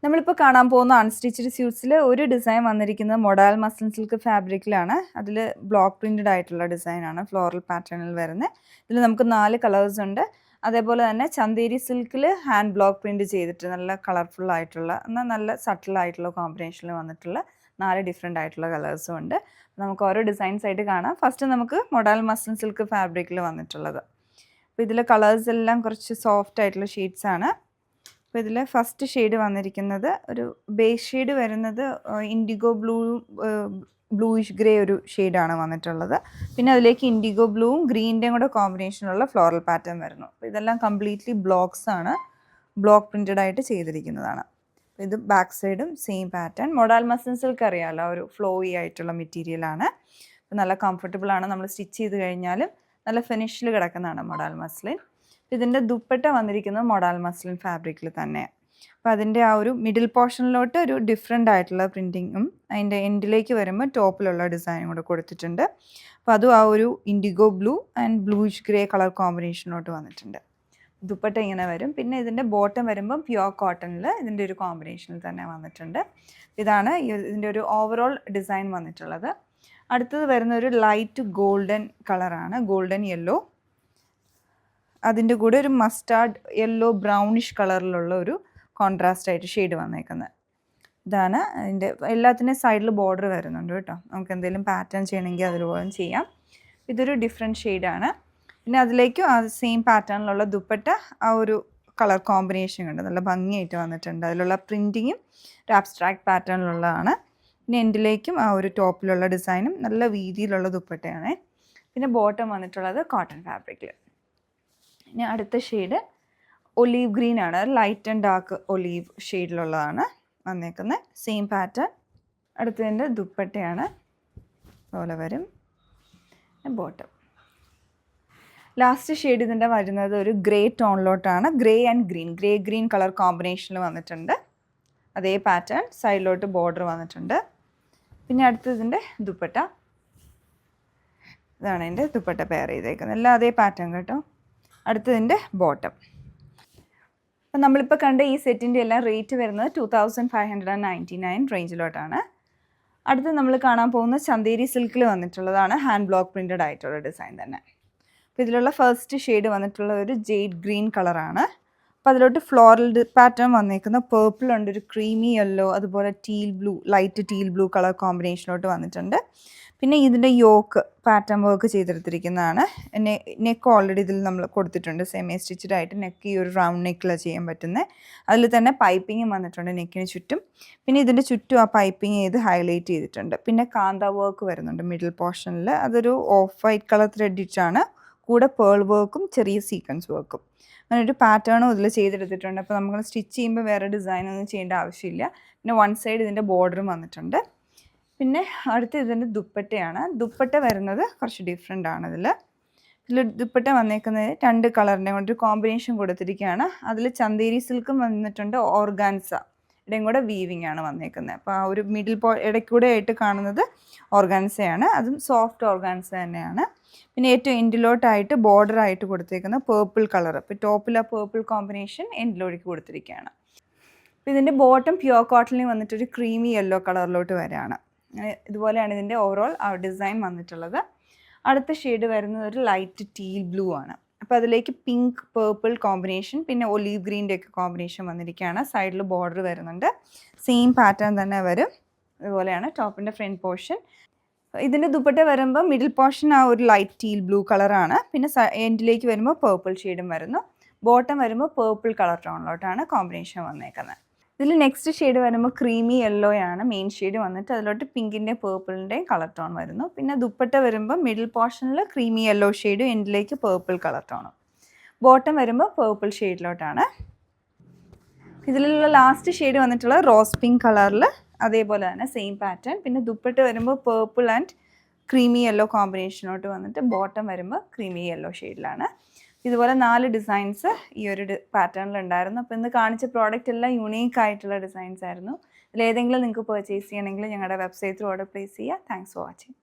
നമ്മളിപ്പോൾ കാണാൻ പോകുന്ന അൺസ്റ്റിച്ച്ഡ് സ്യൂട്ട്സിൽ ഒരു ഡിസൈൻ വന്നിരിക്കുന്നത് മൊഡാൽ മസ്ലിൻ സിൽക്ക് ഫാബ്രിക്കിലാണ്. അതിൽ ബ്ലോക്ക് പ്രിൻറ്റഡ് ആയിട്ടുള്ള ഡിസൈനാണ് ഫ്ലോറൽ പാറ്റേണിൽ വരുന്നത്. ഇതിൽ നമുക്ക് 4 കളേഴ്സ് ഉണ്ട്. അതേപോലെ തന്നെ ചന്തേരി സിൽക്കിൽ ഹാൻഡ് ബ്ലോക്ക് പ്രിൻറ്റ് ചെയ്തിട്ട് നല്ല കളർഫുൾ ആയിട്ടുള്ള എന്നാൽ നല്ല സട്ടിൽ ആയിട്ടുള്ള കോമ്പിനേഷനിൽ വന്നിട്ടുള്ള 4 ഡിഫറെൻ്റ് ആയിട്ടുള്ള കളേഴ്സും ഉണ്ട്. നമുക്ക് ഓരോ ഡിസൈൻസ് ആയിട്ട് കാണാം. ഫസ്റ്റ് നമുക്ക് മൊഡാൽ മസ്ലിൻ സിൽക്ക് ഫാബ്രിക്കിൽ വന്നിട്ടുള്ളത്. അപ്പോൾ ഇതിൽ കളേഴ്സ് എല്ലാം കുറച്ച് സോഫ്റ്റ് ആയിട്ടുള്ള ഷെയ്ഡ്സ് ആണ്. അപ്പോൾ ഇതിൽ ഫസ്റ്റ് ഷെയ്ഡ് വന്നിരിക്കുന്നത് ഒരു ബേസ് ഷെയ്ഡ് വരുന്നത് ഇൻഡിഗോ ബ്ലൂയിഷ് ഗ്രേ ഒരു ഷെയ്ഡാണ് വന്നിട്ടുള്ളത്. പിന്നെ അതിലേക്ക് ഇൻഡിഗോ ബ്ലൂവും ഗ്രീൻ്റെയും കൂടെ കോമ്പിനേഷനുള്ള ഫ്ലോറൽ പാറ്റേൺ വരുന്നു. അപ്പോൾ ഇതെല്ലാം കംപ്ലീറ്റ്ലി ബ്ലോക്സ് ആണ്, ബ്ലോക്ക് പ്രിൻറ്റഡ് ആയിട്ട് ചെയ്തിരിക്കുന്നതാണ്. അപ്പോൾ ഇത് ബാക്ക് സൈഡും same pattern. Modal muslin silk അറിയാമല്ലോ, ഒരു ഫ്ലോയി ആയിട്ടുള്ള മെറ്റീരിയലാണ്. അപ്പോൾ നല്ല കംഫർട്ടബിൾ ആണ്, നമ്മൾ സ്റ്റിച്ച് ചെയ്ത് കഴിഞ്ഞാലും നല്ല ഫിനിഷിൽ കിടക്കുന്നതാണ് മൊഡാൽ മസ്ലിൻ. ഇതിൻ്റെ ദുപ്പട്ട വന്നിരിക്കുന്നത് മൊഡാൽ മസ്ലിൻ ഫാബ്രിക്കിൽ തന്നെ. അപ്പോൾ അതിൻ്റെ ആ ഒരു മിഡിൽ പോർഷനിലോട്ട് ഒരു ഡിഫറെൻ്റ് ആയിട്ടുള്ള പ്രിൻറ്റിങ്ങും അതിൻ്റെ എൻഡിലേക്ക് വരുമ്പോൾ ടോപ്പിലുള്ള ഡിസൈനും കൂടെ കൊടുത്തിട്ടുണ്ട്. അപ്പോൾ അതും ആ ഒരു indigo blue and bluish grey colour കോമ്പിനേഷനിലോട്ട് വന്നിട്ടുണ്ട്. ദുപ്പട്ട ഇങ്ങനെ വരും. പിന്നെ ഇതിൻ്റെ ബോട്ടം വരുമ്പം പ്യുവർ കോട്ടണിൽ ഇതിൻ്റെ ഒരു കോമ്പിനേഷനിൽ തന്നെ വന്നിട്ടുണ്ട്. ഇതാണ് ഇതിൻ്റെ ഒരു ഓവറോൾ ഡിസൈൻ വന്നിട്ടുള്ളത്. അടുത്തത് വരുന്ന ഒരു ലൈറ്റ് ഗോൾഡൻ കളറാണ്, ഗോൾഡൻ യെല്ലോ. അതിൻ്റെ കൂടെ ഒരു മസ്റ്റാർഡ് യെല്ലോ ബ്രൗണിഷ് കളറിലുള്ള ഒരു കോൺട്രാസ്റ്റ് ആയിട്ട് ഷെയ്ഡ് വന്നേക്കുന്നത്. ഇതാണ് അതിൻ്റെ എല്ലാത്തിൻ്റെയും സൈഡിൽ ബോർഡർ വരുന്നുണ്ട് കേട്ടോ. നമുക്ക് എന്തെങ്കിലും പാറ്റേൺ ചെയ്യണമെങ്കിൽ അതുപോലെ ചെയ്യാം. ഇതൊരു ഡിഫറെൻറ്റ് ഷെയ്ഡാണ്. പിന്നെ അതിലേക്കും ആ സെയിം പാറ്റേണിലുള്ള ദുപ്പട്ട ആ ഒരു കളർ കോമ്പിനേഷൻ ഉണ്ട്, നല്ല ഭംഗിയായിട്ട് വന്നിട്ടുണ്ട്. അതിലുള്ള പ്രിൻറ്റിങ്ങും ഒരു ആബ്സ്ട്രാക്ട് പാറ്റേണിലുള്ളതാണ്. പിന്നെ എൻഡിലേക്കും ആ ഒരു ടോപ്പിലുള്ള ഡിസൈനും നല്ല വീതിയിലുള്ള ദുപ്പട്ടയാണ്. പിന്നെ ബോട്ടം വന്നിട്ടുള്ളത് കോട്ടൺ ഫാബ്രിക്കിൽ. ഇനി അടുത്ത ഷെയ്ഡ് ഒലീവ് ഗ്രീൻ ആണ്, ലൈറ്റ് ആൻഡ് ഡാർക്ക് ഒലീവ് ഷെയ്ഡിലുള്ളതാണ് വന്നേക്കുന്നത്. Same pattern. അടുത്തതിൻ്റെ ദുപ്പട്ടയാണ് പോലെ വരും, ബോട്ടം. ലാസ്റ്റ് ഷെയ്ഡ് ഇതിൻ്റെ വരുന്നത് ഒരു ഗ്രേ ടോണിലോട്ടാണ്, grey and green, grey green colour കോമ്പിനേഷനിൽ വന്നിട്ടുണ്ട്. അതേ പാറ്റേൺ, സൈഡിലോട്ട് ബോർഡർ വന്നിട്ടുണ്ട്. പിന്നെ അടുത്തതിൻ്റെ ദുപ്പട്ട, ഇതാണ് എൻ്റെ ദുപ്പട്ട പെയർ ചെയ്തേക്കുന്നത്. എല്ലാം അതേ പാറ്റേൺ കേട്ടോ. അടുത്തതിൻ്റെ ബോട്ടം. അപ്പം നമ്മളിപ്പോൾ കണ്ട ഈ സെറ്റിൻ്റെ എല്ലാം റേറ്റ് വരുന്നത് 2599 റേഞ്ചിലോട്ടാണ്. അടുത്ത് നമ്മൾ കാണാൻ പോകുന്ന ചന്തേരി സിൽക്കിൽ വന്നിട്ടുള്ളതാണ്, ഹാൻഡ് ബ്ലോക്ക് പ്രിൻറ്റഡ് ആയിട്ടുള്ള ഡിസൈൻ തന്നെ. അപ്പോൾ ഇതിലുള്ള ഫസ്റ്റ് ഷെയ്ഡ് വന്നിട്ടുള്ള ഒരു ജെയ്ഡ് ഗ്രീൻ കളറാണ്. അപ്പോൾ അതിലോട്ട് ഫ്ലോറൽ പാറ്റേൺ വന്നേക്കുന്ന പേർപ്പിൾ ഉണ്ട്, ഒരു ക്രീമി യെല്ലോ, അതുപോലെ teal blue, light teal blue colour കോമ്പിനേഷനിലോട്ട് വന്നിട്ടുണ്ട്. പിന്നെ ഇതിൻ്റെ യോക്ക് പാറ്റേൺ വർക്ക് ചെയ്തെടുത്തിരിക്കുന്നതാണ്. നെക്ക് ഓൾറെഡി ഇതിൽ നമ്മൾ കൊടുത്തിട്ടുണ്ട്, സെമി സ്റ്റിച്ചഡ് ആയിട്ട് നെക്ക് ഈ ഒരു റൗണ്ട് നെക്കിലാണ് ചെയ്യാൻ പറ്റുന്നത്. അതിൽ തന്നെ പൈപ്പിങ്ങും വന്നിട്ടുണ്ട് നെക്കിന് ചുറ്റും. പിന്നെ ഇതിൻ്റെ ചുറ്റും ആ പൈപ്പിങ് ചെയ്ത് ഹൈലൈറ്റ് ചെയ്തിട്ടുണ്ട്. പിന്നെ കാന്ത വർക്ക് വരുന്നുണ്ട് മിഡിൽ പോർഷനിൽ, അതൊരു ഓഫ് വൈറ്റ് കളർ ത്രെഡിച്ചാണ്, കൂടെ പേൾ വർക്കും ചെറിയ സീക്വൻസ് വർക്കും, അങ്ങനെ ഒരു പാറ്റേണും ഇതിൽ ചെയ്തെടുത്തിട്ടുണ്ട്. അപ്പോൾ നമ്മൾ സ്റ്റിച്ച് ചെയ്യുമ്പോൾ വേറെ ഡിസൈനൊന്നും ചെയ്യേണ്ട ആവശ്യമില്ല. പിന്നെ വൺ സൈഡ് ഇതിൻ്റെ ബോർഡറും വന്നിട്ടുണ്ട്. പിന്നെ അടുത്ത് ഇതിൻ്റെ ദുപ്പട്ടയാണ്. ദുപ്പട്ട വരുന്നത് കുറച്ച് ഡിഫറെൻ്റ് ആണ്. ഇതിൽ ദുപ്പട്ട വന്നേക്കുന്നത് 2 കളറിൻ്റെ കൊണ്ട് ഒരു കോമ്പിനേഷൻ കൊടുത്തിരിക്കുകയാണ്. അതിൽ ചന്തേരി സിൽക്കും വന്നിട്ടുണ്ട്, ഓർഗാൻസ ഇടയും കൂടെ വീവിങ് ആണ് വന്നേക്കുന്നത്. അപ്പോൾ ആ ഒരു മിഡിൽ ഇടയ്ക്കൂടെ ആയിട്ട് കാണുന്നത് ഓർഗാൻസയാണ്, അതും സോഫ്റ്റ് ഓർഗാൻസ തന്നെയാണ്. പിന്നെ ഏറ്റവും എൻഡിലോട്ടായിട്ട് ബോർഡറായിട്ട് കൊടുത്തേക്കുന്ന പേർപ്പിൾ കളർ, അപ്പോൾ ടോപ്പിൽ ആ പേർപ്പിൾ കോമ്പിനേഷൻ എൻഡിലോട്ട് കൊടുത്തിരിക്കുകയാണ്. അപ്പോൾ ഇതിൻ്റെ ബോട്ടം പ്യുവർ കോട്ടണിൽ വന്നിട്ടൊരു ക്രീമി യെല്ലോ കളറിലോട്ട് വരികയാണ്. ഇതുപോലെയാണ് ഇതിൻ്റെ ഓവറോൾ ആ ഡിസൈൻ വന്നിട്ടുള്ളത്. അടുത്ത ഷെയ്ഡ് വരുന്നത് ഒരു ലൈറ്റ് ടീൽ ബ്ലൂ ആണ്. അപ്പോൾ അതിലേക്ക് പിങ്ക് പേർപ്പിൾ കോമ്പിനേഷൻ, പിന്നെ ഒലീവ് ഗ്രീൻ്റെ ഒക്കെ കോമ്പിനേഷൻ വന്നിരിക്കുകയാണ്. സൈഡിൽ ബോർഡർ വരുന്നുണ്ട്, സെയിം പാറ്റേൺ തന്നെ വരും. അതുപോലെയാണ് ടോപ്പിൻ്റെ ഫ്രണ്ട് പോർഷൻ. ഇതിൻ്റെ ദുപ്പട്ട വരുമ്പോൾ മിഡിൽ പോർഷൻ ആ ഒരു ലൈറ്റ് ടീൽ ബ്ലൂ കളറാണ്. പിന്നെ എൻഡിലേക്ക് വരുമ്പോൾ പേർപ്പിൾ ഷെയ്ഡും വരുന്നു. ബോട്ടം വരുമ്പോൾ പേർപ്പിൾ കളർ ടോണിലോട്ടാണ് കോമ്പിനേഷൻ വന്നേക്കുന്നത്. ഇതിൽ നെക്സ്റ്റ് ഷെയ്ഡ് വരുമ്പോൾ ക്രീമി യെല്ലോ ആണ് മെയിൻ ഷെയ്ഡ് വന്നിട്ട്, അതിലോട്ട് പിങ്കിൻ്റെ പേർപ്പിളിൻ്റെയും കളർ ടോൺ വരുന്നു. പിന്നെ ദുപ്പട്ട വരുമ്പോൾ മിഡിൽ പോർഷനിൽ ക്രീമി യെല്ലോ ഷെയ്ഡും എൻഡിലേക്ക് പേർപ്പിൾ കളർ ടോണും. ബോട്ടം വരുമ്പോൾ പേർപ്പിൾ ഷെയ്ഡിലോട്ടാണ്. ഇതിലുള്ള ലാസ്റ്റ് ഷെയ്ഡ് വന്നിട്ടുള്ള റോസ് പിങ്ക് കളറിൽ അതേപോലെ തന്നെ സെയിം പാറ്റേൺ. പിന്നെ ദുപ്പട്ട വരുമ്പോൾ പേർപ്പിൾ ആൻഡ് ക്രീമി യെല്ലോ കോമ്പിനേഷനോട്ട് വന്നിട്ട് ബോട്ടം വരുമ്പോൾ ക്രീമി യെല്ലോ ഷെയ്ഡിലാണ്. ഇതുപോലെ 4 ഡിസൈൻസ് ഈ ഒരു പാറ്റേണിൽ ഉണ്ടായിരുന്നു. അപ്പോൾ ഇന്ന് കാണിച്ച പ്രോഡക്റ്റ് എല്ലാം യുണീക്ക് ആയിട്ടുള്ള ഡിസൈൻസ് ആയിരുന്നു. ഇതിലേതെങ്കിലും നിങ്ങൾക്ക് പർച്ചേസ് ചെയ്യണമെങ്കിൽ ഞങ്ങളുടെ വെബ്സൈറ്റ് ത്രൂ ഓർഡർ പ്ലേസ് ചെയ്യുക. Thanks for watching.